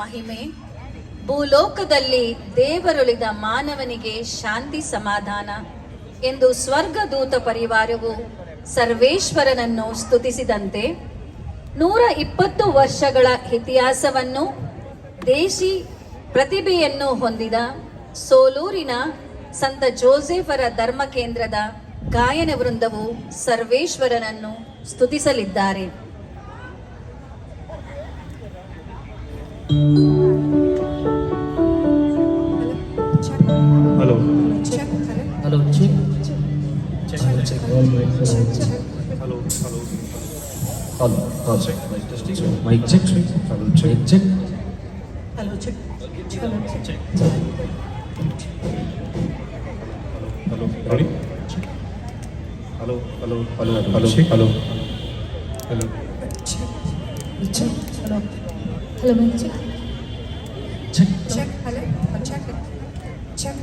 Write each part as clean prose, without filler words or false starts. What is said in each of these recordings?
ಮಹಿಮೆ ಭೂಲೋಕದಲ್ಲಿ ದೇವರುಳಿದ ಮಾನವನಿಗೆ ಶಾಂತಿ ಸಮಾಧಾನ ಎಂದು ಸ್ವರ್ಗದೂತ ಪರಿವಾರವು ಸರ್ವೇಶ್ವರನನ್ನು ಸ್ತುತಿಸಿದಂತೆ 120 ವರ್ಷಗಳ ಇತಿಹಾಸವನ್ನು ದೇಶಿ ಪ್ರತಿಭೆಯನ್ನು ಹೊಂದಿದ ಸೋಲೂರಿನ ಸಂತ ಜೋಸೆಫರ ಧರ್ಮ ಕೇಂದ್ರದ ಗಾಯನ ವೃಂದವು ಸರ್ವೇಶ್ವರನನ್ನು ಸ್ತುತಿಸಲಿದ್ದಾರೆ. Hello. Check. Hello. Check. Check. Check. Hello. Hello. Hello. Check. Mic testing. Mic check. Hello. Check. Check. Hello. Check. Hello. Check. Hello. Ready? Check. Hello. Hello. Hello. Hello. Hello. Hello. Check. Check. Hello. Hello. Mic check. Check. Check. Hello. Check. Check.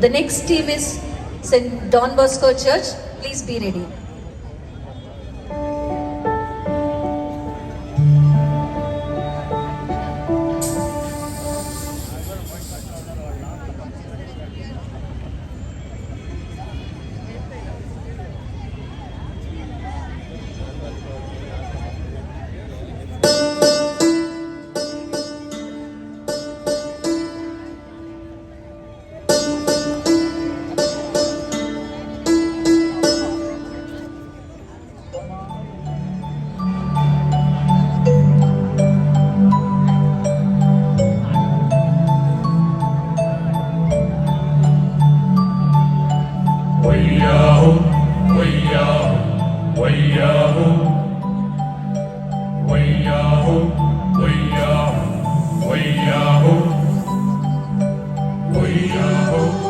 The next team is St. Don Bosco Church. Please be ready. Way-yahoo,